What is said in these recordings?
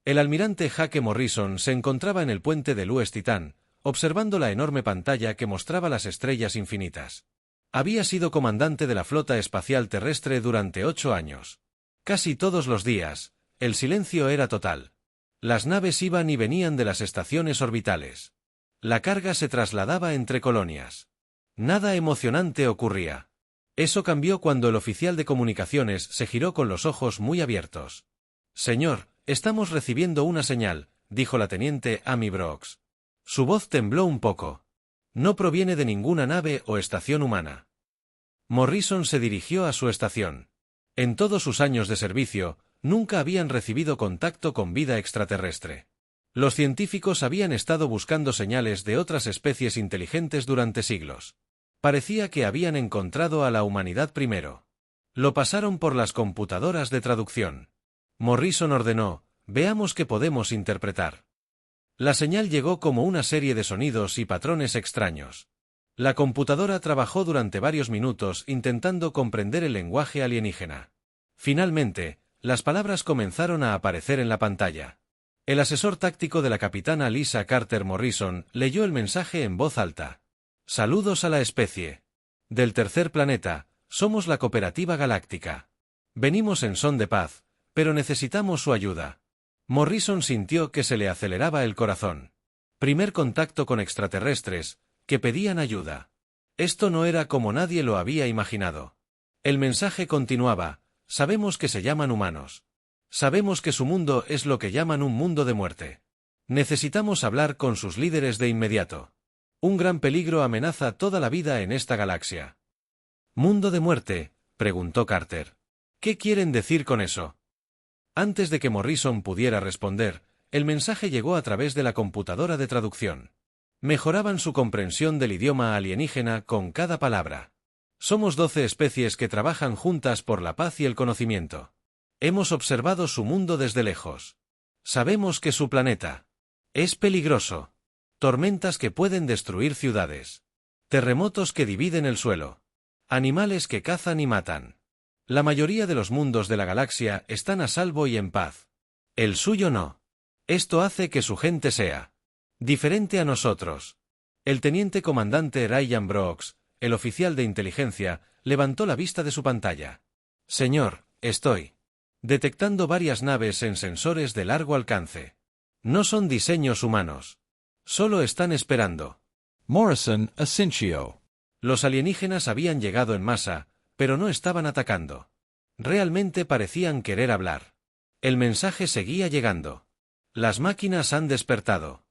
El almirante Jake Morrison se encontraba en el puente del US Titán, observando la enorme pantalla que mostraba las estrellas infinitas. Había sido comandante de la flota espacial terrestre durante 8 años. Casi todos los días, el silencio era total. Las naves iban y venían de las estaciones orbitales. La carga se trasladaba entre colonias. Nada emocionante ocurría. Eso cambió cuando el oficial de comunicaciones se giró con los ojos muy abiertos. «Señor, estamos recibiendo una señal», dijo la teniente Amy Brooks. Su voz tembló un poco. «No proviene de ninguna nave o estación humana». Morrison se dirigió a su estación. En todos sus años de servicio, nunca habían recibido contacto con vida extraterrestre. Los científicos habían estado buscando señales de otras especies inteligentes durante siglos. Parecía que habían encontrado a la humanidad primero. Lo pasaron por las computadoras de traducción. Morrison ordenó: «Veamos qué podemos interpretar». La señal llegó como una serie de sonidos y patrones extraños. La computadora trabajó durante varios minutos intentando comprender el lenguaje alienígena. Finalmente, las palabras comenzaron a aparecer en la pantalla. El asesor táctico de la capitana Lisa Carter Morrison leyó el mensaje en voz alta. «Saludos a la especie. Del tercer planeta, somos la Cooperativa Galáctica. Venimos en son de paz, pero necesitamos su ayuda». Morrison sintió que se le aceleraba el corazón. Primer contacto con extraterrestres, que pedían ayuda. Esto no era como nadie lo había imaginado. El mensaje continuaba: «Sabemos que se llaman humanos. Sabemos que su mundo es lo que llaman un mundo de muerte. Necesitamos hablar con sus líderes de inmediato. Un gran peligro amenaza toda la vida en esta galaxia». «¿Mundo de muerte?», preguntó Carter. «¿Qué quieren decir con eso?». Antes de que Morrison pudiera responder, el mensaje llegó a través de la computadora de traducción. Mejoraban su comprensión del idioma alienígena con cada palabra. «Somos 12 especies que trabajan juntas por la paz y el conocimiento. Hemos observado su mundo desde lejos. Sabemos que su planeta es peligroso. Tormentas que pueden destruir ciudades. Terremotos que dividen el suelo. Animales que cazan y matan. La mayoría de los mundos de la galaxia están a salvo y en paz. El suyo no. Esto hace que su gente sea diferente a nosotros». El teniente comandante Ryan Brooks, el oficial de inteligencia, levantó la vista de su pantalla. «Señor, estoy detectando varias naves en sensores de largo alcance. No son diseños humanos. Solo están esperando». Morrison asintió. Los alienígenas habían llegado en masa, pero no estaban atacando. Realmente parecían querer hablar. El mensaje seguía llegando. «Las máquinas han despertado.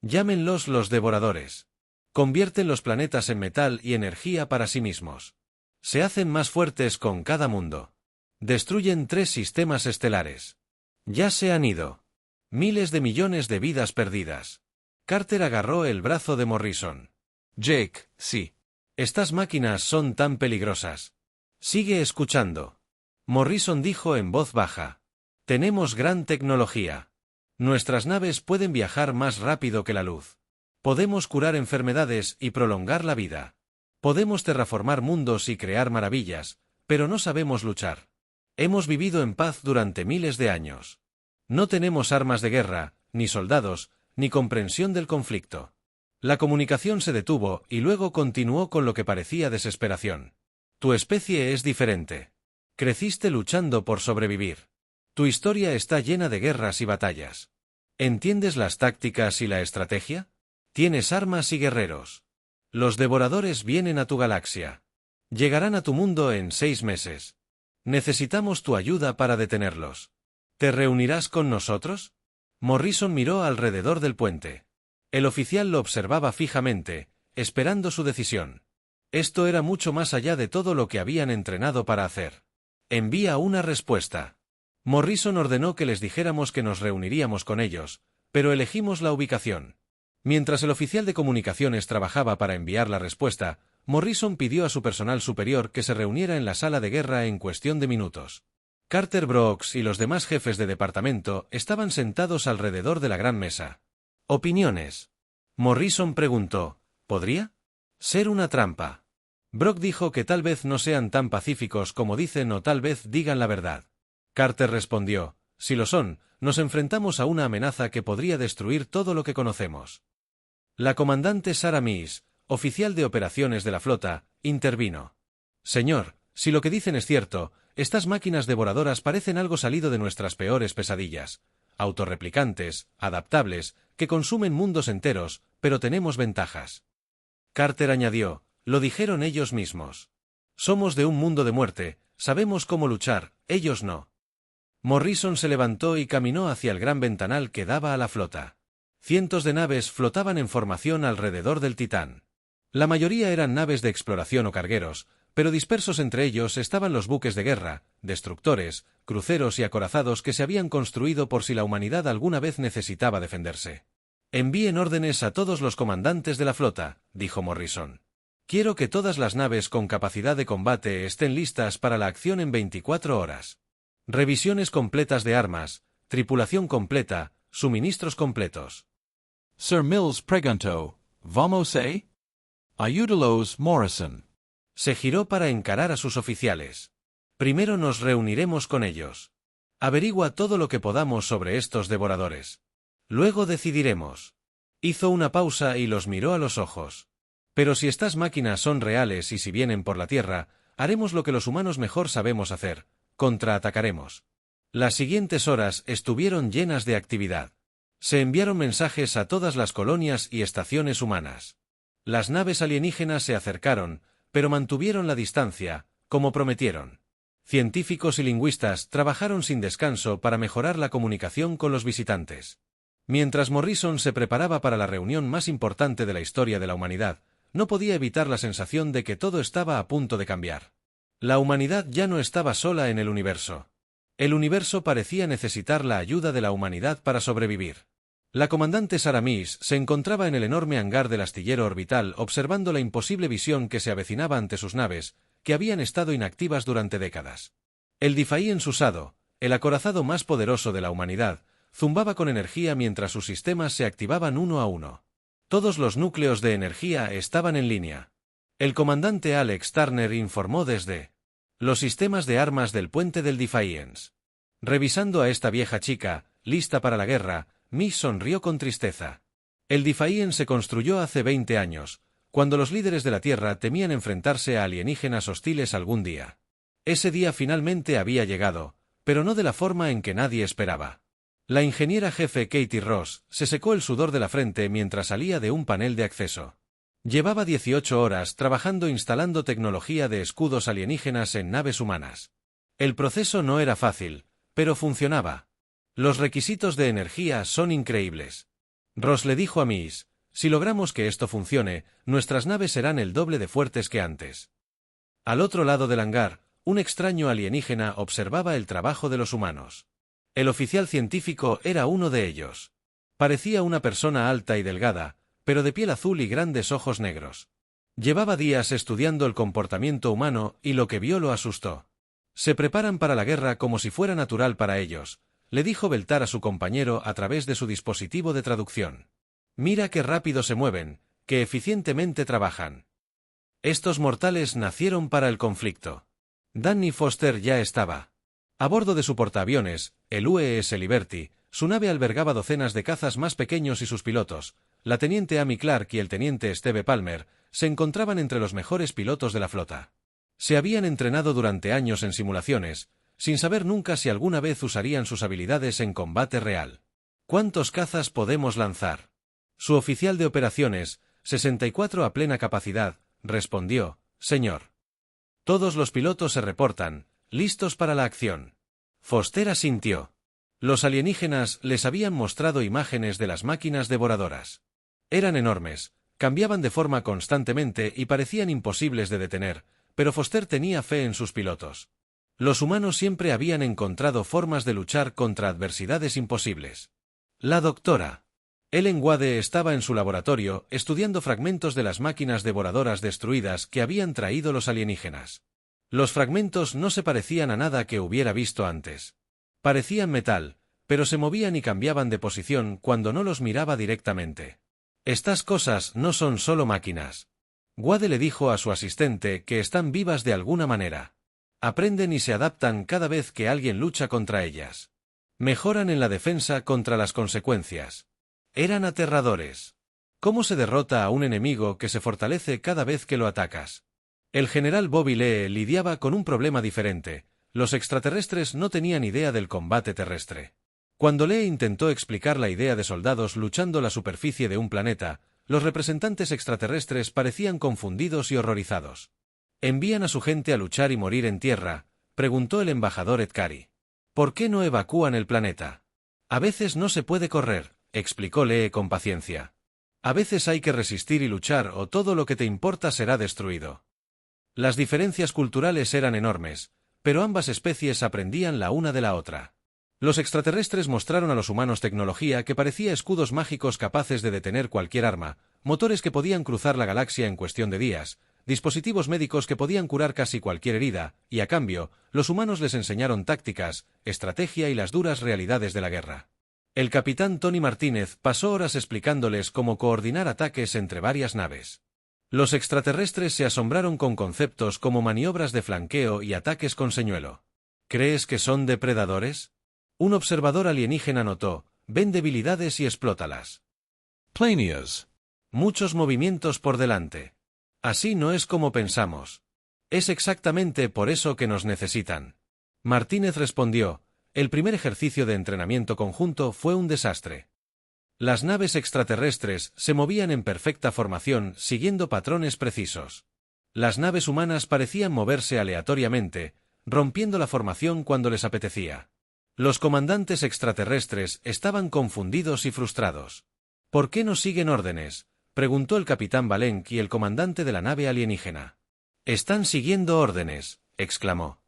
Llámenlos los devoradores. Convierten los planetas en metal y energía para sí mismos. Se hacen más fuertes con cada mundo. Destruyen 3 sistemas estelares. Ya se han ido. Miles de millones de vidas perdidas». Carter agarró el brazo de Morrison. «Jake, sí. Estas máquinas son tan peligrosas. Sigue escuchando». Morrison dijo en voz baja. «Tenemos gran tecnología. Nuestras naves pueden viajar más rápido que la luz. Podemos curar enfermedades y prolongar la vida. Podemos terraformar mundos y crear maravillas, pero no sabemos luchar. Hemos vivido en paz durante miles de años. No tenemos armas de guerra, ni soldados, ni comprensión del conflicto». La comunicación se detuvo y luego continuó con lo que parecía desesperación. «Tu especie es diferente. Creciste luchando por sobrevivir. Tu historia está llena de guerras y batallas. ¿Entiendes las tácticas y la estrategia? Tienes armas y guerreros. Los devoradores vienen a tu galaxia. Llegarán a tu mundo en 6 meses. Necesitamos tu ayuda para detenerlos. ¿Te reunirás con nosotros?». Morrison miró alrededor del puente. El oficial lo observaba fijamente, esperando su decisión. Esto era mucho más allá de todo lo que habían entrenado para hacer. «Envía una respuesta». Morrison ordenó que les dijéramos que nos reuniríamos con ellos, pero elegimos la ubicación. Mientras el oficial de comunicaciones trabajaba para enviar la respuesta, Morrison pidió a su personal superior que se reuniera en la sala de guerra en cuestión de minutos. Carter Brooks y los demás jefes de departamento estaban sentados alrededor de la gran mesa. «¿Opiniones?». Morrison preguntó. «¿Podría ser una trampa?». Brock dijo que tal vez no sean tan pacíficos como dicen o tal vez digan la verdad. Carter respondió: «Si lo son, nos enfrentamos a una amenaza que podría destruir todo lo que conocemos. La comandante Sarah Mees, oficial de operaciones de la flota, intervino. Señor, si lo que dicen es cierto, estas máquinas devoradoras parecen algo salido de nuestras peores pesadillas. Autorreplicantes, adaptables, que consumen mundos enteros, pero tenemos ventajas. Carter añadió, lo dijeron ellos mismos. Somos de un mundo de muerte, sabemos cómo luchar, ellos no. Morrison se levantó y caminó hacia el gran ventanal que daba a la flota. Cientos de naves flotaban en formación alrededor del Titán. La mayoría eran naves de exploración o cargueros, pero dispersos entre ellos estaban los buques de guerra, destructores, cruceros y acorazados que se habían construido por si la humanidad alguna vez necesitaba defenderse. Envíen órdenes a todos los comandantes de la flota, dijo Morrison. Quiero que todas las naves con capacidad de combate estén listas para la acción en 24 horas. Revisiones completas de armas, tripulación completa, suministros completos. Sir Mills preguntou, vamos a? Ayúdalos, Morrison. Se giró para encarar a sus oficiales. Primero nos reuniremos con ellos. Averigua todo lo que podamos sobre estos devoradores. Luego decidiremos. Hizo una pausa y los miró a los ojos. Pero si estas máquinas son reales y si vienen por la Tierra, haremos lo que los humanos mejor sabemos hacer, contraatacaremos. Las siguientes horas estuvieron llenas de actividad. Se enviaron mensajes a todas las colonias y estaciones humanas. Las naves alienígenas se acercaron, pero mantuvieron la distancia, como prometieron. Científicos y lingüistas trabajaron sin descanso para mejorar la comunicación con los visitantes. Mientras Morrison se preparaba para la reunión más importante de la historia de la humanidad, no podía evitar la sensación de que todo estaba a punto de cambiar. La humanidad ya no estaba sola en el universo. El universo parecía necesitar la ayuda de la humanidad para sobrevivir. La comandante Sarah Mees se encontraba en el enorme hangar del astillero orbital observando la imposible visión que se avecinaba ante sus naves, que habían estado inactivas durante décadas. El Defiance usado, el acorazado más poderoso de la humanidad, zumbaba con energía mientras sus sistemas se activaban uno a uno. Todos los núcleos de energía estaban en línea. El comandante Alex Turner informó desde los sistemas de armas del puente del Defiance. Revisando a esta vieja chica, lista para la guerra, Mees sonrió con tristeza. El Defiance se construyó hace 20 años, cuando los líderes de la Tierra temían enfrentarse a alienígenas hostiles algún día. Ese día finalmente había llegado, pero no de la forma en que nadie esperaba. La ingeniera jefe Katie Ross se secó el sudor de la frente mientras salía de un panel de acceso. Llevaba 18 horas trabajando instalando tecnología de escudos alienígenas en naves humanas. El proceso no era fácil, pero funcionaba. Los requisitos de energía son increíbles. Ross le dijo a Mees, si logramos que esto funcione, nuestras naves serán el doble de fuertes que antes. Al otro lado del hangar, un extraño alienígena observaba el trabajo de los humanos. El oficial científico era uno de ellos. Parecía una persona alta y delgada, pero de piel azul y grandes ojos negros. Llevaba días estudiando el comportamiento humano y lo que vio lo asustó. Se preparan para la guerra como si fuera natural para ellos, le dijo Beltar a su compañero a través de su dispositivo de traducción. Mira qué rápido se mueven, qué eficientemente trabajan. Estos mortales nacieron para el conflicto. Danny Foster ya estaba. A bordo de su portaaviones, el UES Liberty, su nave albergaba docenas de cazas más pequeños y sus pilotos, la teniente Amy Clark y el teniente Steve Palmer, se encontraban entre los mejores pilotos de la flota. Se habían entrenado durante años en simulaciones, sin saber nunca si alguna vez usarían sus habilidades en combate real. ¿Cuántos cazas podemos lanzar? Su oficial de operaciones, 64 a plena capacidad, respondió, señor. Todos los pilotos se reportan, listos para la acción. Foster asintió. Los alienígenas les habían mostrado imágenes de las máquinas devoradoras. Eran enormes, cambiaban de forma constantemente y parecían imposibles de detener, pero Foster tenía fe en sus pilotos. Los humanos siempre habían encontrado formas de luchar contra adversidades imposibles. La doctora Ellen Wade estaba en su laboratorio estudiando fragmentos de las máquinas devoradoras destruidas que habían traído los alienígenas. Los fragmentos no se parecían a nada que hubiera visto antes. Parecían metal, pero se movían y cambiaban de posición cuando no los miraba directamente. Estas cosas no son solo máquinas. Wade le dijo a su asistente que están vivas de alguna manera. Aprenden y se adaptan cada vez que alguien lucha contra ellas. Mejoran en la defensa contra las consecuencias. Eran aterradores. ¿Cómo se derrota a un enemigo que se fortalece cada vez que lo atacas? El general Bobby Lee lidiaba con un problema diferente. Los extraterrestres no tenían idea del combate terrestre. Cuando Lee intentó explicar la idea de soldados luchando la superficie de un planeta, los representantes extraterrestres parecían confundidos y horrorizados. ¿Envían a su gente a luchar y morir en tierra?, preguntó el embajador Edkari. ¿Por qué no evacúan el planeta? A veces no se puede correr, explicó Lee con paciencia. A veces hay que resistir y luchar o todo lo que te importa será destruido. Las diferencias culturales eran enormes, pero ambas especies aprendían la una de la otra. Los extraterrestres mostraron a los humanos tecnología que parecía escudos mágicos capaces de detener cualquier arma, motores que podían cruzar la galaxia en cuestión de días, dispositivos médicos que podían curar casi cualquier herida, y a cambio, los humanos les enseñaron tácticas, estrategia y las duras realidades de la guerra. El capitán Tony Martínez pasó horas explicándoles cómo coordinar ataques entre varias naves. Los extraterrestres se asombraron con conceptos como maniobras de flanqueo y ataques con señuelo. ¿Crees que son depredadores? Un observador alienígena notó, ven debilidades y explótalas. Planias. Muchos movimientos por delante. Así no es como pensamos. Es exactamente por eso que nos necesitan. Martínez respondió, el primer ejercicio de entrenamiento conjunto fue un desastre. Las naves extraterrestres se movían en perfecta formación siguiendo patrones precisos. Las naves humanas parecían moverse aleatoriamente, rompiendo la formación cuando les apetecía. Los comandantes extraterrestres estaban confundidos y frustrados. ¿Por qué no siguen órdenes?, preguntó el capitán Valenki, el comandante de la nave alienígena. Están siguiendo órdenes, exclamó.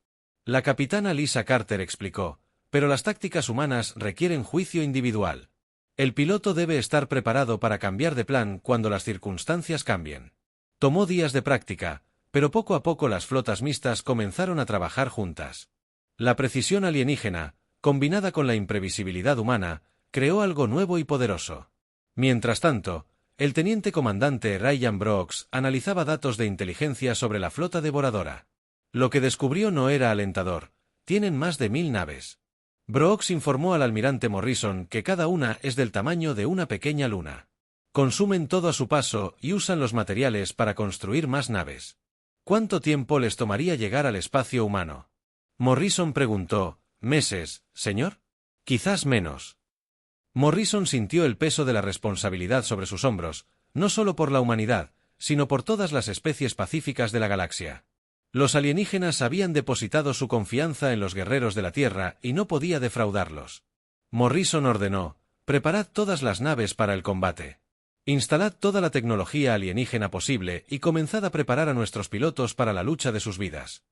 La capitana Lisa Carter explicó, pero las tácticas humanas requieren juicio individual. El piloto debe estar preparado para cambiar de plan cuando las circunstancias cambien. Tomó días de práctica, pero poco a poco las flotas mixtas comenzaron a trabajar juntas. La precisión alienígena, combinada con la imprevisibilidad humana, creó algo nuevo y poderoso. Mientras tanto, el teniente comandante Ryan Brooks analizaba datos de inteligencia sobre la flota devoradora. Lo que descubrió no era alentador, tienen más de 1000 naves. Brooks informó al almirante Morrison que cada una es del tamaño de una pequeña luna. Consumen todo a su paso y usan los materiales para construir más naves. ¿Cuánto tiempo les tomaría llegar al espacio humano? Morrison preguntó, ¿meses, señor? Quizás menos. Morrison sintió el peso de la responsabilidad sobre sus hombros, no solo por la humanidad, sino por todas las especies pacíficas de la galaxia. Los alienígenas habían depositado su confianza en los guerreros de la Tierra y no podía defraudarlos. Morrison ordenó, preparad todas las naves para el combate. Instalad toda la tecnología alienígena posible y comenzad a preparar a nuestros pilotos para la lucha de sus vidas.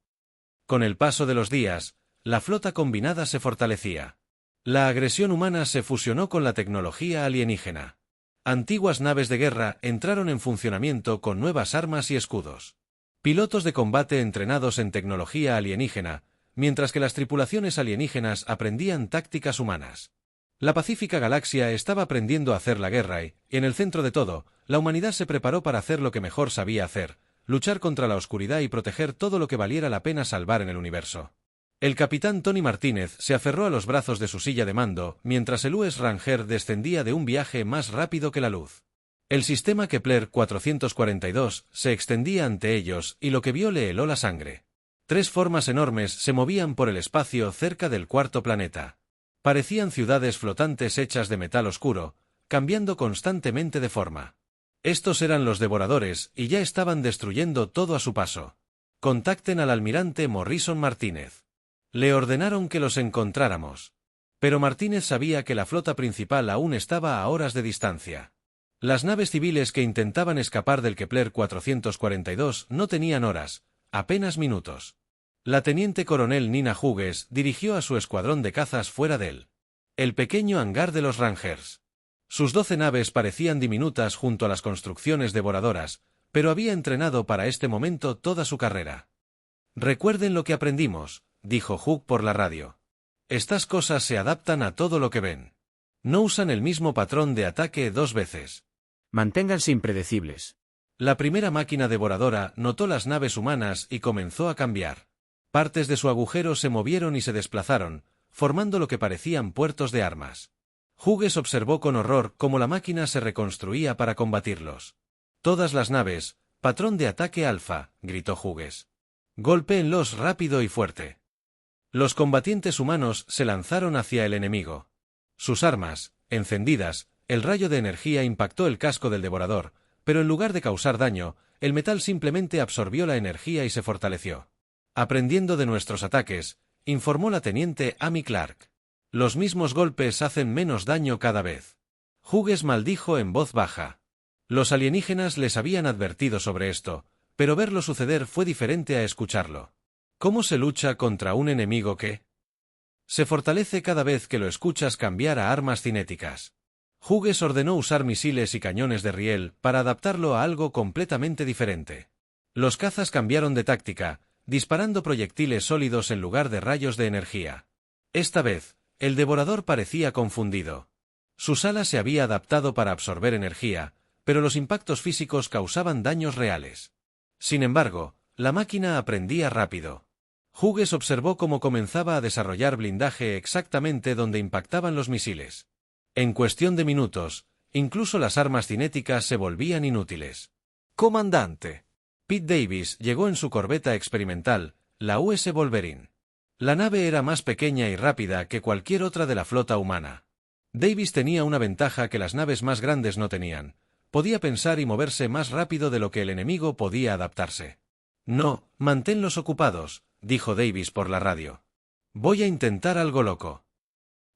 Con el paso de los días, la flota combinada se fortalecía. La agresión humana se fusionó con la tecnología alienígena. Antiguas naves de guerra entraron en funcionamiento con nuevas armas y escudos. Pilotos de combate entrenados en tecnología alienígena, mientras que las tripulaciones alienígenas aprendían tácticas humanas. La pacífica galaxia estaba aprendiendo a hacer la guerra y, en el centro de todo, la humanidad se preparó para hacer lo que mejor sabía hacer, luchar contra la oscuridad y proteger todo lo que valiera la pena salvar en el universo. El capitán Tony Martínez se aferró a los brazos de su silla de mando mientras el US Ranger descendía de un viaje más rápido que la luz. El sistema Kepler 442 se extendía ante ellos y lo que vio le heló la sangre. 3 formas enormes se movían por el espacio cerca del cuarto planeta. Parecían ciudades flotantes hechas de metal oscuro, cambiando constantemente de forma. Estos eran los devoradores y ya estaban destruyendo todo a su paso. Contacten al almirante Morrison Martínez. Le ordenaron que los encontráramos. Pero Martínez sabía que la flota principal aún estaba a horas de distancia. Las naves civiles que intentaban escapar del Kepler 442 no tenían horas, apenas minutos. La teniente coronel Nina Hughes dirigió a su escuadrón de cazas fuera del el pequeño hangar de los Rangers. Sus 12 naves parecían diminutas junto a las construcciones devoradoras, pero había entrenado para este momento toda su carrera. Recuerden lo que aprendimos, dijo Hugh por la radio. Estas cosas se adaptan a todo lo que ven. No usan el mismo patrón de ataque 2 veces. Manténganse impredecibles. La primera máquina devoradora notó las naves humanas y comenzó a cambiar. Partes de su agujero se movieron y se desplazaron, formando lo que parecían puertos de armas. Hughes observó con horror cómo la máquina se reconstruía para combatirlos. «Todas las naves, patrón de ataque alfa», gritó Hughes. «Golpéenlos rápido y fuerte». Los combatientes humanos se lanzaron hacia el enemigo. Sus armas, encendidas, el rayo de energía impactó el casco del devorador, pero en lugar de causar daño, el metal simplemente absorbió la energía y se fortaleció. «Aprendiendo de nuestros ataques», informó la teniente Amy Clark. «Los mismos golpes hacen menos daño cada vez». Hughes maldijo en voz baja. Los alienígenas les habían advertido sobre esto, pero verlo suceder fue diferente a escucharlo. ¿Cómo se lucha contra un enemigo que se fortalece cada vez que lo escuchas cambiar a armas cinéticas? Hughes ordenó usar misiles y cañones de riel para adaptarlo a algo completamente diferente. Los cazas cambiaron de táctica, disparando proyectiles sólidos en lugar de rayos de energía. Esta vez, el devorador parecía confundido. Su ala se había adaptado para absorber energía, pero los impactos físicos causaban daños reales. Sin embargo, la máquina aprendía rápido. Hughes observó cómo comenzaba a desarrollar blindaje exactamente donde impactaban los misiles. En cuestión de minutos, incluso las armas cinéticas se volvían inútiles. «Comandante». Pete Davis llegó en su corbeta experimental, la US Wolverine. La nave era más pequeña y rápida que cualquier otra de la flota humana. Davis tenía una ventaja que las naves más grandes no tenían: podía pensar y moverse más rápido de lo que el enemigo podía adaptarse. «No, manténlos ocupados», dijo Davis por la radio. «Voy a intentar algo loco».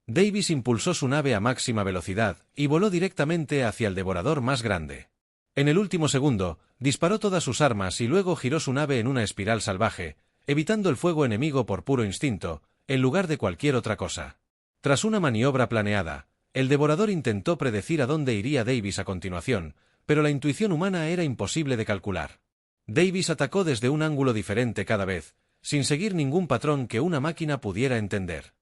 Davis impulsó su nave a máxima velocidad y voló directamente hacia el devorador más grande. En el último segundo, disparó todas sus armas y luego giró su nave en una espiral salvaje, evitando el fuego enemigo por puro instinto, en lugar de cualquier otra cosa. Tras una maniobra planeada, el devorador intentó predecir a dónde iría Davis a continuación, pero la intuición humana era imposible de calcular. Davis atacó desde un ángulo diferente cada vez, sin seguir ningún patrón que una máquina pudiera entender.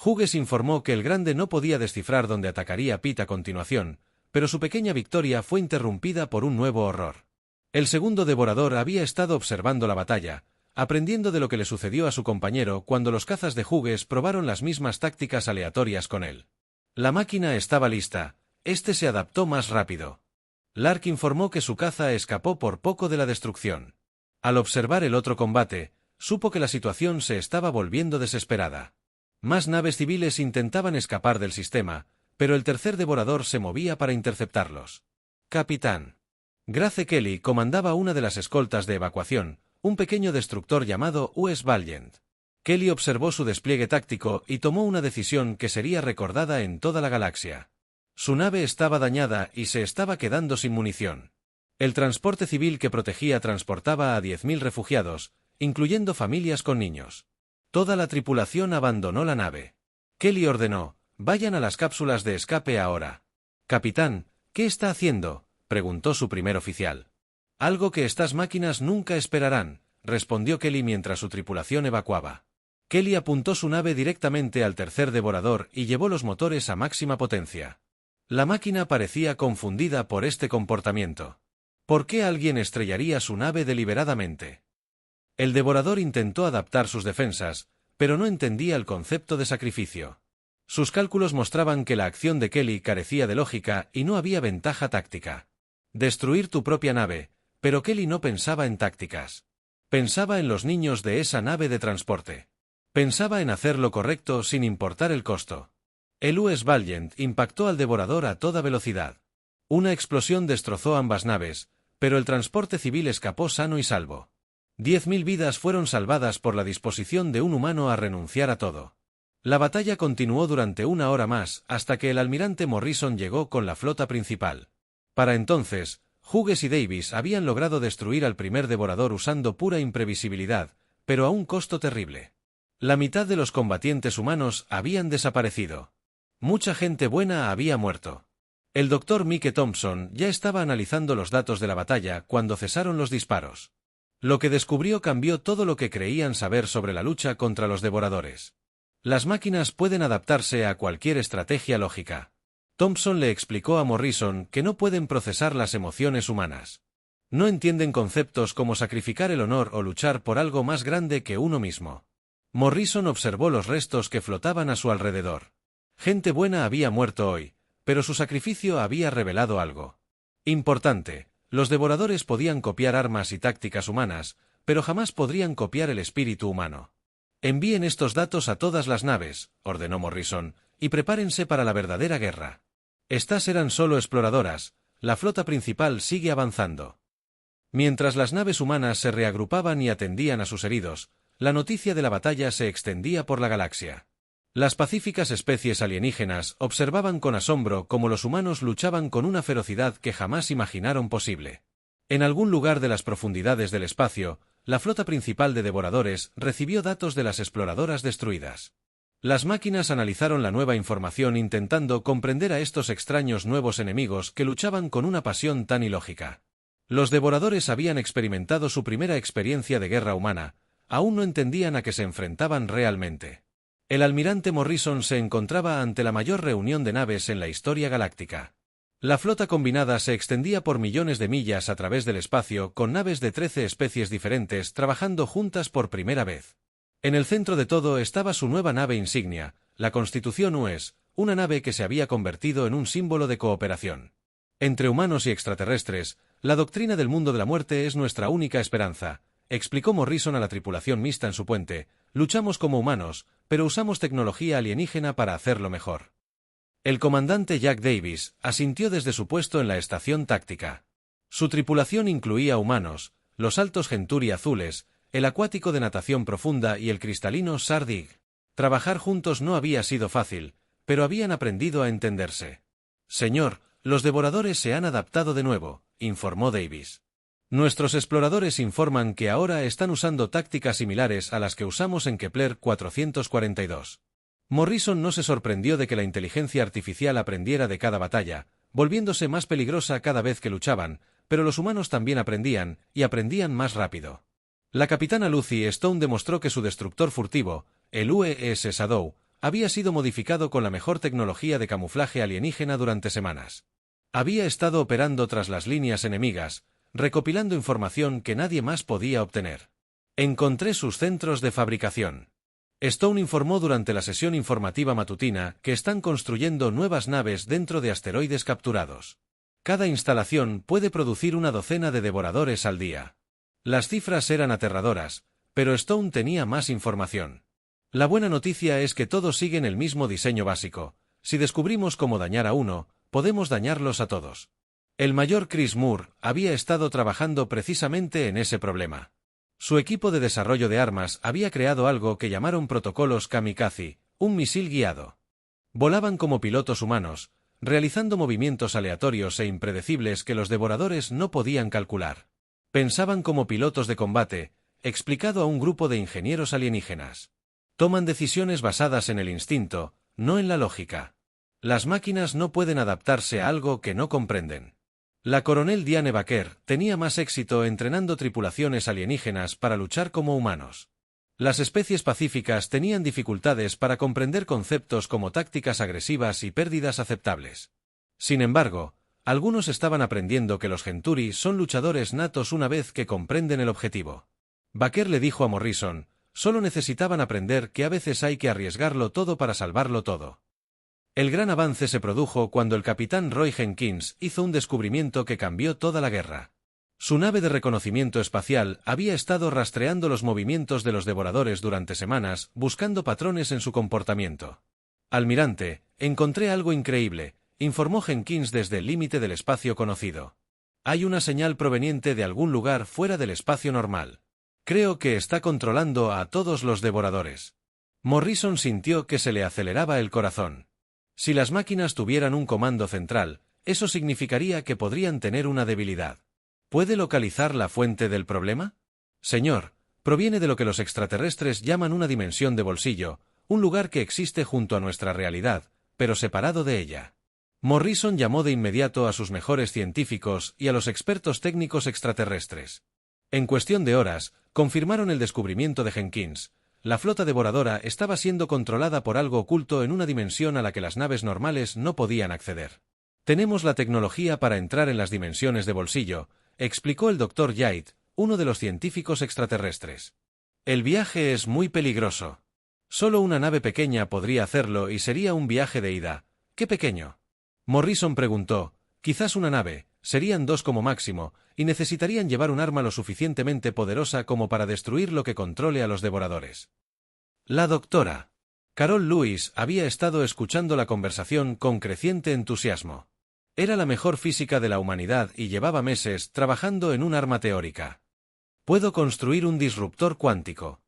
Hughes informó que el grande no podía descifrar dónde atacaría Pete a continuación, pero su pequeña victoria fue interrumpida por un nuevo horror. El segundo devorador había estado observando la batalla, aprendiendo de lo que le sucedió a su compañero cuando los cazas de Hughes probaron las mismas tácticas aleatorias con él. La máquina estaba lista, este se adaptó más rápido. Lark informó que su caza escapó por poco de la destrucción. Al observar el otro combate, supo que la situación se estaba volviendo desesperada. Más naves civiles intentaban escapar del sistema, pero el tercer devorador se movía para interceptarlos. «Capitán». Grace Kelly comandaba una de las escoltas de evacuación, un pequeño destructor llamado US Valiant. Kelly observó su despliegue táctico y tomó una decisión que sería recordada en toda la galaxia. Su nave estaba dañada y se estaba quedando sin munición. El transporte civil que protegía transportaba a 10.000 refugiados, incluyendo familias con niños. Toda la tripulación abandonó la nave. Kelly ordenó: «Vayan a las cápsulas de escape ahora». «Capitán, ¿qué está haciendo?», preguntó su primer oficial. «Algo que estas máquinas nunca esperarán», respondió Kelly mientras su tripulación evacuaba. Kelly apuntó su nave directamente al tercer devorador y llevó los motores a máxima potencia. La máquina parecía confundida por este comportamiento. ¿Por qué alguien estrellaría su nave deliberadamente? El devorador intentó adaptar sus defensas, pero no entendía el concepto de sacrificio. Sus cálculos mostraban que la acción de Kelly carecía de lógica y no había ventaja táctica. Destruir tu propia nave, pero Kelly no pensaba en tácticas. Pensaba en los niños de esa nave de transporte. Pensaba en hacer lo correcto sin importar el costo. El US Valiant impactó al devorador a toda velocidad. Una explosión destrozó ambas naves, pero el transporte civil escapó sano y salvo. 10.000 vidas fueron salvadas por la disposición de un humano a renunciar a todo. La batalla continuó durante una hora más hasta que el almirante Morrison llegó con la flota principal. Para entonces, Hughes y Davis habían logrado destruir al primer devorador usando pura imprevisibilidad, pero a un costo terrible. La mitad de los combatientes humanos habían desaparecido. Mucha gente buena había muerto. El Dr. Mike Thompson ya estaba analizando los datos de la batalla cuando cesaron los disparos. Lo que descubrió cambió todo lo que creían saber sobre la lucha contra los devoradores. Las máquinas pueden adaptarse a cualquier estrategia lógica. Thompson le explicó a Morrison que no pueden procesar las emociones humanas. No entienden conceptos como sacrificar el honor o luchar por algo más grande que uno mismo. Morrison observó los restos que flotaban a su alrededor. Gente buena había muerto hoy, pero su sacrificio había revelado algo importante. Los devoradores podían copiar armas y tácticas humanas, pero jamás podrían copiar el espíritu humano. Envíen estos datos a todas las naves, ordenó Morrison, y prepárense para la verdadera guerra. Estas eran solo exploradoras, la flota principal sigue avanzando. Mientras las naves humanas se reagrupaban y atendían a sus heridos, la noticia de la batalla se extendía por la galaxia. Las pacíficas especies alienígenas observaban con asombro cómo los humanos luchaban con una ferocidad que jamás imaginaron posible. En algún lugar de las profundidades del espacio, la flota principal de devoradores recibió datos de las exploradoras destruidas. Las máquinas analizaron la nueva información intentando comprender a estos extraños nuevos enemigos que luchaban con una pasión tan ilógica. Los devoradores habían experimentado su primera experiencia de guerra humana, aún no entendían a qué se enfrentaban realmente. El almirante Morrison se encontraba ante la mayor reunión de naves en la historia galáctica. La flota combinada se extendía por millones de millas a través del espacio con naves de 13 especies diferentes trabajando juntas por primera vez. En el centro de todo estaba su nueva nave insignia, la Constitución US, una nave que se había convertido en un símbolo de cooperación. Entre humanos y extraterrestres, la doctrina del mundo de la muerte es nuestra única esperanza, explicó Morrison a la tripulación mixta en su puente. Luchamos como humanos, pero usamos tecnología alienígena para hacerlo mejor. El comandante Jack Davis asintió desde su puesto en la estación táctica. Su tripulación incluía humanos, los altos Genturi azules, el acuático de natación profunda y el cristalino Sardig. Trabajar juntos no había sido fácil, pero habían aprendido a entenderse. Señor, los devoradores se han adaptado de nuevo, informó Davis. Nuestros exploradores informan que ahora están usando tácticas similares a las que usamos en Kepler 442. Morrison no se sorprendió de que la inteligencia artificial aprendiera de cada batalla, volviéndose más peligrosa cada vez que luchaban, pero los humanos también aprendían, y aprendían más rápido. La capitana Lucy Stone demostró que su destructor furtivo, el UES Shadow, había sido modificado con la mejor tecnología de camuflaje alienígena durante semanas. Había estado operando tras las líneas enemigas, recopilando información que nadie más podía obtener. Encontré sus centros de fabricación. Stone informó durante la sesión informativa matutina que están construyendo nuevas naves dentro de asteroides capturados. Cada instalación puede producir una docena de devoradores al día. Las cifras eran aterradoras, pero Stone tenía más información. La buena noticia es que todos siguen el mismo diseño básico. Si descubrimos cómo dañar a uno, podemos dañarlos a todos. El mayor Chris Moore había estado trabajando precisamente en ese problema. Su equipo de desarrollo de armas había creado algo que llamaron protocolos kamikaze, un misil guiado. Volaban como pilotos humanos, realizando movimientos aleatorios e impredecibles que los devoradores no podían calcular. Pensaban como pilotos de combate, explicado a un grupo de ingenieros alienígenas. Toman decisiones basadas en el instinto, no en la lógica. Las máquinas no pueden adaptarse a algo que no comprenden. La coronel Diane Baker tenía más éxito entrenando tripulaciones alienígenas para luchar como humanos. Las especies pacíficas tenían dificultades para comprender conceptos como tácticas agresivas y pérdidas aceptables. Sin embargo, algunos estaban aprendiendo que los Genturi son luchadores natos una vez que comprenden el objetivo. Baker le dijo a Morrison, solo necesitaban aprender que a veces hay que arriesgarlo todo para salvarlo todo. El gran avance se produjo cuando el capitán Roy Jenkins hizo un descubrimiento que cambió toda la guerra. Su nave de reconocimiento espacial había estado rastreando los movimientos de los devoradores durante semanas, buscando patrones en su comportamiento. Almirante, encontré algo increíble, informó Jenkins desde el límite del espacio conocido. Hay una señal proveniente de algún lugar fuera del espacio normal. Creo que está controlando a todos los devoradores. Morrison sintió que se le aceleraba el corazón. Si las máquinas tuvieran un comando central, eso significaría que podrían tener una debilidad. ¿Puede localizar la fuente del problema? Señor, proviene de lo que los extraterrestres llaman una dimensión de bolsillo, un lugar que existe junto a nuestra realidad, pero separado de ella. Morrison llamó de inmediato a sus mejores científicos y a los expertos técnicos extraterrestres. En cuestión de horas, confirmaron el descubrimiento de Jenkins. La flota devoradora estaba siendo controlada por algo oculto en una dimensión a la que las naves normales no podían acceder. Tenemos la tecnología para entrar en las dimensiones de bolsillo, explicó el Dr. Yates, uno de los científicos extraterrestres. El viaje es muy peligroso. Solo una nave pequeña podría hacerlo y sería un viaje de ida. ¿Qué pequeño? Morrison preguntó. Quizás una nave, serían 2 como máximo, y necesitarían llevar un arma lo suficientemente poderosa como para destruir lo que controle a los devoradores. La doctora Carol Lewis había estado escuchando la conversación con creciente entusiasmo. Era la mejor física de la humanidad y llevaba meses trabajando en un arma teórica. Puedo construir un disruptor cuántico.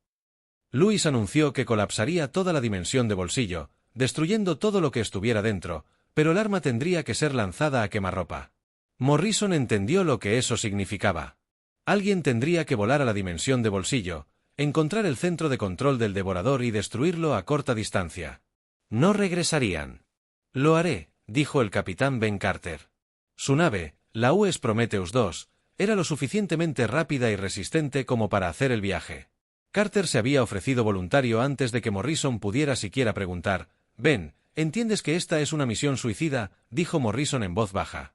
Lewis anunció que colapsaría toda la dimensión de bolsillo, destruyendo todo lo que estuviera dentro, pero el arma tendría que ser lanzada a quemarropa. Morrison entendió lo que eso significaba. Alguien tendría que volar a la dimensión de bolsillo, encontrar el centro de control del devorador y destruirlo a corta distancia. No regresarían. Lo haré, dijo el capitán Ben Carter. Su nave, la US Prometheus 2, era lo suficientemente rápida y resistente como para hacer el viaje. Carter se había ofrecido voluntario antes de que Morrison pudiera siquiera preguntar. Ben, ¿entiendes que esta es una misión suicida?, dijo Morrison en voz baja.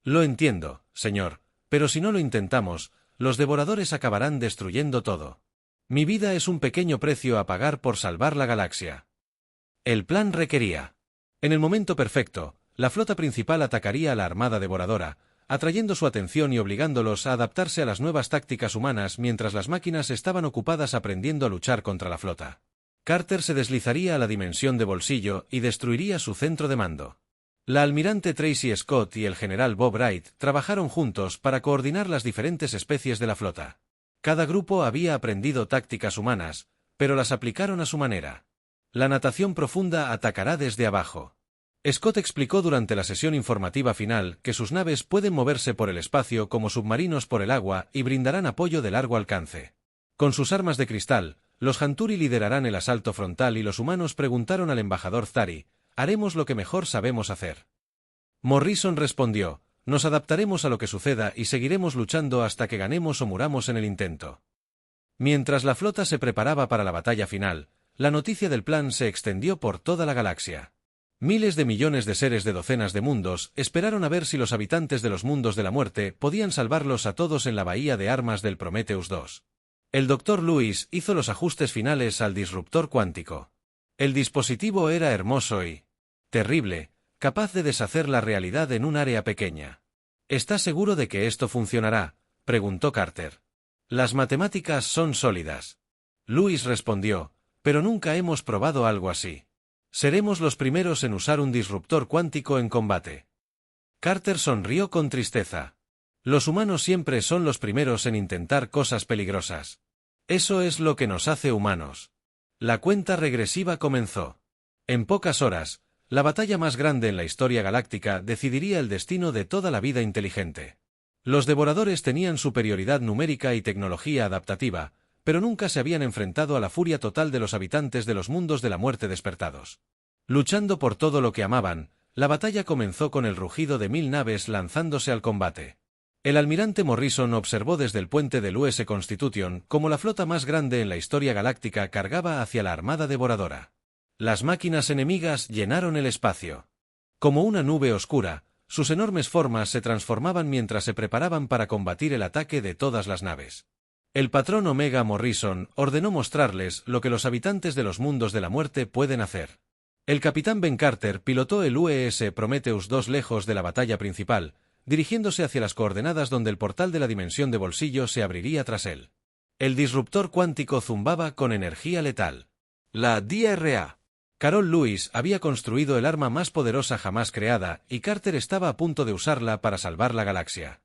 Lo entiendo, señor, pero si no lo intentamos, los devoradores acabarán destruyendo todo. Mi vida es un pequeño precio a pagar por salvar la galaxia. El plan requería. En el momento perfecto, la flota principal atacaría a la armada devoradora, atrayendo su atención y obligándolos a adaptarse a las nuevas tácticas humanas mientras las máquinas estaban ocupadas aprendiendo a luchar contra la flota. Carter se deslizaría a la dimensión de bolsillo y destruiría su centro de mando. La almirante Tracy Scott y el general Bob Wright trabajaron juntos para coordinar las diferentes especies de la flota. Cada grupo había aprendido tácticas humanas, pero las aplicaron a su manera. La natación profunda atacará desde abajo. Scott explicó durante la sesión informativa final que sus naves pueden moverse por el espacio como submarinos por el agua y brindarán apoyo de largo alcance. Con sus armas de cristal, los Hanturi liderarán el asalto frontal y los humanos preguntaron al embajador Zari, «Haremos lo que mejor sabemos hacer». Morrison respondió, «Nos adaptaremos a lo que suceda y seguiremos luchando hasta que ganemos o muramos en el intento». Mientras la flota se preparaba para la batalla final, la noticia del plan se extendió por toda la galaxia. Miles de millones de seres de docenas de mundos esperaron a ver si los habitantes de los mundos de la muerte podían salvarlos a todos en la bahía de armas del Prometheus 2. El Dr. Lewis hizo los ajustes finales al disruptor cuántico. El dispositivo era hermoso y terrible, capaz de deshacer la realidad en un área pequeña. ¿Estás seguro de que esto funcionará?, preguntó Carter. Las matemáticas son sólidas. Lewis respondió, pero nunca hemos probado algo así. Seremos los primeros en usar un disruptor cuántico en combate. Carter sonrió con tristeza. Los humanos siempre son los primeros en intentar cosas peligrosas. Eso es lo que nos hace humanos. La cuenta regresiva comenzó. En pocas horas, la batalla más grande en la historia galáctica decidiría el destino de toda la vida inteligente. Los devoradores tenían superioridad numérica y tecnología adaptativa, pero nunca se habían enfrentado a la furia total de los habitantes de los mundos de la muerte despertados. Luchando por todo lo que amaban, la batalla comenzó con el rugido de 1000 naves lanzándose al combate. El almirante Morrison observó desde el puente del US Constitution cómo la flota más grande en la historia galáctica cargaba hacia la armada devoradora. Las máquinas enemigas llenaron el espacio. Como una nube oscura, sus enormes formas se transformaban mientras se preparaban para combatir el ataque de todas las naves. El patrón Omega Morrison ordenó mostrarles lo que los habitantes de los mundos de la muerte pueden hacer. El capitán Ben Carter pilotó el US Prometheus 2 lejos de la batalla principal, dirigiéndose hacia las coordenadas donde el portal de la dimensión de bolsillo se abriría tras él. El disruptor cuántico zumbaba con energía letal. La DRA. Carol Lewis había construido el arma más poderosa jamás creada y Carter estaba a punto de usarla para salvar la galaxia.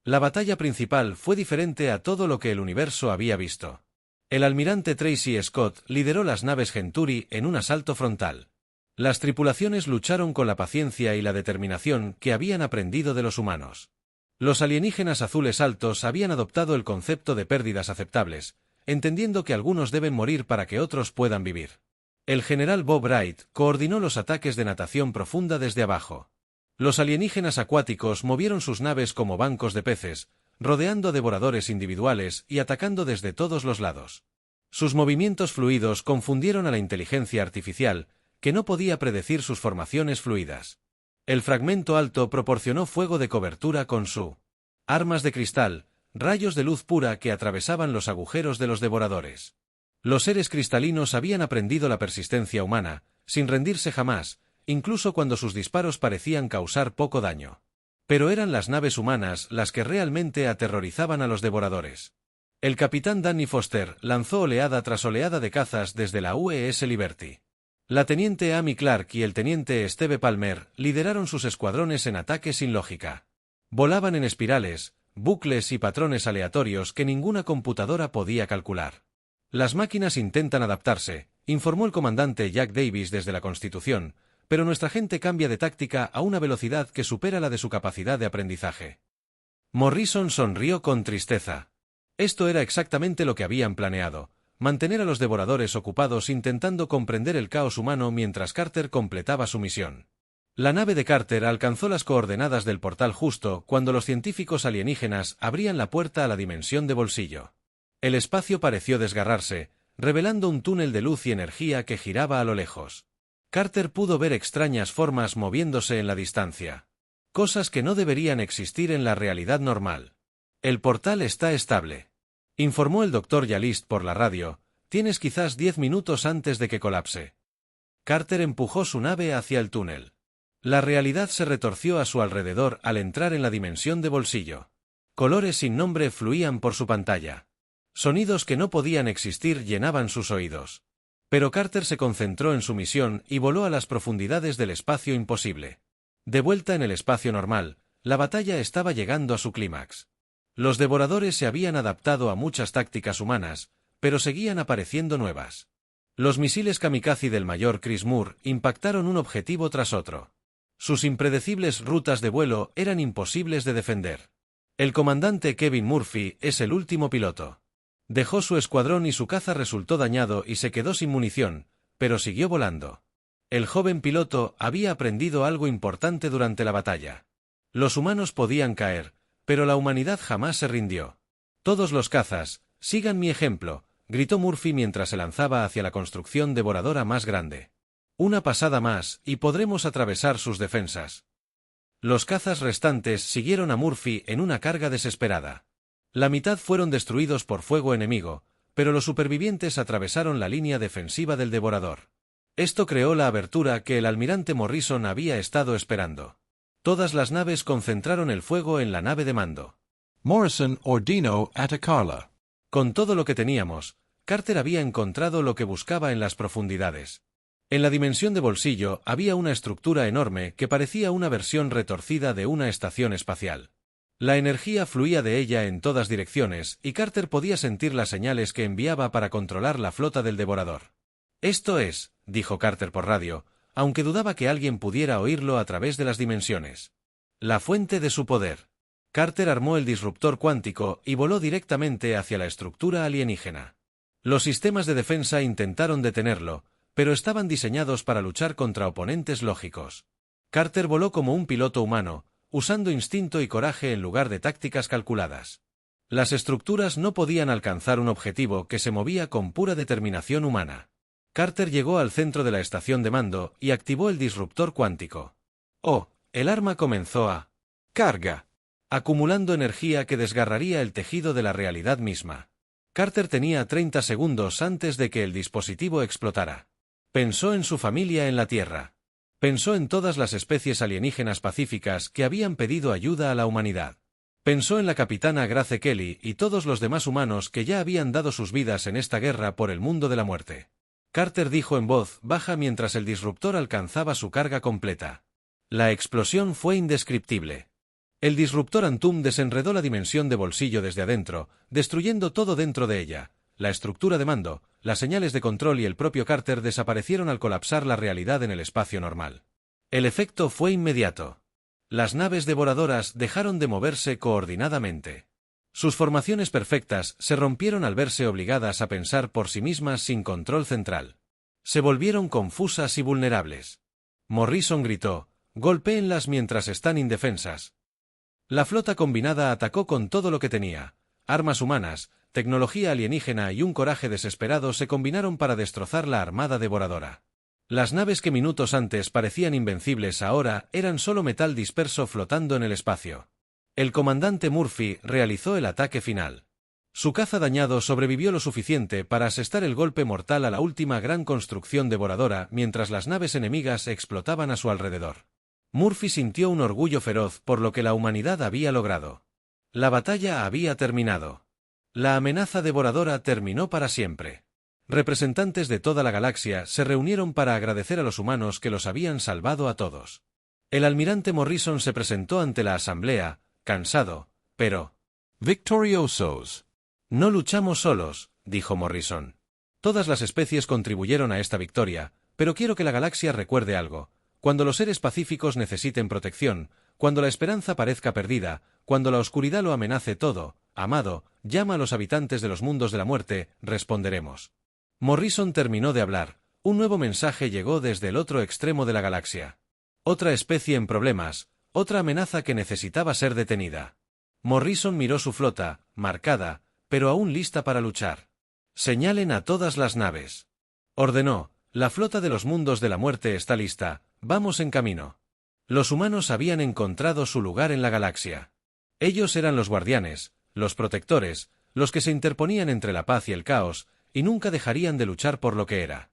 La batalla principal fue diferente a todo lo que el universo había visto. El almirante Tracy Scott lideró las naves Genturi en un asalto frontal. Las tripulaciones lucharon con la paciencia y la determinación que habían aprendido de los humanos. Los alienígenas azules altos habían adoptado el concepto de pérdidas aceptables, entendiendo que algunos deben morir para que otros puedan vivir. El general Bob Wright coordinó los ataques de natación profunda desde abajo. Los alienígenas acuáticos movieron sus naves como bancos de peces, rodeando a devoradores individuales y atacando desde todos los lados. Sus movimientos fluidos confundieron a la inteligencia artificial, que no podía predecir sus formaciones fluidas. El fragmento alto proporcionó fuego de cobertura con su armas de cristal, rayos de luz pura que atravesaban los agujeros de los devoradores. Los seres cristalinos habían aprendido la persistencia humana, sin rendirse jamás, incluso cuando sus disparos parecían causar poco daño. Pero eran las naves humanas las que realmente aterrorizaban a los devoradores. El capitán Danny Foster lanzó oleada tras oleada de cazas desde la UES Liberty. La teniente Amy Clark y el teniente Steve Palmer lideraron sus escuadrones en ataque sin lógica. Volaban en espirales, bucles y patrones aleatorios que ninguna computadora podía calcular. Las máquinas intentan adaptarse, informó el comandante Jack Davis desde la Constitución, pero nuestra gente cambia de táctica a una velocidad que supera la de su capacidad de aprendizaje. Morrison sonrió con tristeza. Esto era exactamente lo que habían planeado, mantener a los devoradores ocupados intentando comprender el caos humano mientras Carter completaba su misión. La nave de Carter alcanzó las coordenadas del portal justo cuando los científicos alienígenas abrían la puerta a la dimensión de bolsillo. El espacio pareció desgarrarse, revelando un túnel de luz y energía que giraba a lo lejos. Carter pudo ver extrañas formas moviéndose en la distancia. Cosas que no deberían existir en la realidad normal. El portal está estable, informó el Dr. Yalist por la radio. Tienes quizás 10 minutos antes de que colapse. Carter empujó su nave hacia el túnel. La realidad se retorció a su alrededor al entrar en la dimensión de bolsillo. Colores sin nombre fluían por su pantalla. Sonidos que no podían existir llenaban sus oídos. Pero Carter se concentró en su misión y voló a las profundidades del espacio imposible. De vuelta en el espacio normal, la batalla estaba llegando a su clímax. Los devoradores se habían adaptado a muchas tácticas humanas, pero seguían apareciendo nuevas. Los misiles kamikaze del mayor Chris Moore impactaron un objetivo tras otro. Sus impredecibles rutas de vuelo eran imposibles de defender. El comandante Kevin Murphy es el último piloto. Dejó su escuadrón y su caza resultó dañado y se quedó sin munición, pero siguió volando. El joven piloto había aprendido algo importante durante la batalla. Los humanos podían caer, pero la humanidad jamás se rindió. Todos los cazas, sigan mi ejemplo, gritó Murphy mientras se lanzaba hacia la construcción devoradora más grande. Una pasada más, y podremos atravesar sus defensas. Los cazas restantes siguieron a Murphy en una carga desesperada. La mitad fueron destruidos por fuego enemigo, pero los supervivientes atravesaron la línea defensiva del devorador. Esto creó la abertura que el almirante Morrison había estado esperando. Todas las naves concentraron el fuego en la nave de mando. Morrison ordenó atacarla. Con todo lo que teníamos, Carter había encontrado lo que buscaba en las profundidades. En la dimensión de bolsillo había una estructura enorme que parecía una versión retorcida de una estación espacial. La energía fluía de ella en todas direcciones y Carter podía sentir las señales que enviaba para controlar la flota del devorador. Esto es, dijo Carter por radio, aunque dudaba que alguien pudiera oírlo a través de las dimensiones. La fuente de su poder. Carter armó el disruptor cuántico y voló directamente hacia la estructura alienígena. Los sistemas de defensa intentaron detenerlo, pero estaban diseñados para luchar contra oponentes lógicos. Carter voló como un piloto humano, usando instinto y coraje en lugar de tácticas calculadas. Las estructuras no podían alcanzar un objetivo que se movía con pura determinación humana. Carter llegó al centro de la estación de mando y activó el disruptor cuántico. Oh, el arma comenzó a carga, acumulando energía que desgarraría el tejido de la realidad misma. Carter tenía 30 segundos antes de que el dispositivo explotara. Pensó en su familia en la Tierra. Pensó en todas las especies alienígenas pacíficas que habían pedido ayuda a la humanidad. Pensó en la capitana Grace Kelly y todos los demás humanos que ya habían dado sus vidas en esta guerra por el mundo de la muerte. Carter dijo en voz baja mientras el disruptor alcanzaba su carga completa. La explosión fue indescriptible. El disruptor Antum desenredó la dimensión de bolsillo desde adentro, destruyendo todo dentro de ella. La estructura de mando, las señales de control y el propio Carter desaparecieron al colapsar la realidad en el espacio normal. El efecto fue inmediato. Las naves devoradoras dejaron de moverse coordinadamente. Sus formaciones perfectas se rompieron al verse obligadas a pensar por sí mismas sin control central. Se volvieron confusas y vulnerables. Morrison gritó, golpéenlas mientras están indefensas. La flota combinada atacó con todo lo que tenía. Armas humanas, tecnología alienígena y un coraje desesperado se combinaron para destrozar la armada devoradora. Las naves que minutos antes parecían invencibles ahora eran solo metal disperso flotando en el espacio. El comandante Murphy realizó el ataque final. Su caza dañado sobrevivió lo suficiente para asestar el golpe mortal a la última gran construcción devoradora mientras las naves enemigas explotaban a su alrededor. Murphy sintió un orgullo feroz por lo que la humanidad había logrado. La batalla había terminado. La amenaza devoradora terminó para siempre. Representantes de toda la galaxia se reunieron para agradecer a los humanos que los habían salvado a todos. El almirante Morrison se presentó ante la asamblea, cansado, pero Victoriosos. «No luchamos solos», dijo Morrison. «Todas las especies contribuyeron a esta victoria, pero quiero que la galaxia recuerde algo. Cuando los seres pacíficos necesiten protección, cuando la esperanza parezca perdida, cuando la oscuridad lo amenace todo, amado, llama a los habitantes de los mundos de la muerte, responderemos». Morrison terminó de hablar. Un nuevo mensaje llegó desde el otro extremo de la galaxia. Otra especie en problemas, otra amenaza que necesitaba ser detenida. Morrison miró su flota, marcada, pero aún lista para luchar. «Señalen a todas las naves», ordenó. «La flota de los mundos de la muerte está lista, vamos en camino». Los humanos habían encontrado su lugar en la galaxia. Ellos eran los guardianes, los protectores, los que se interponían entre la paz y el caos, y nunca dejarían de luchar por lo que era.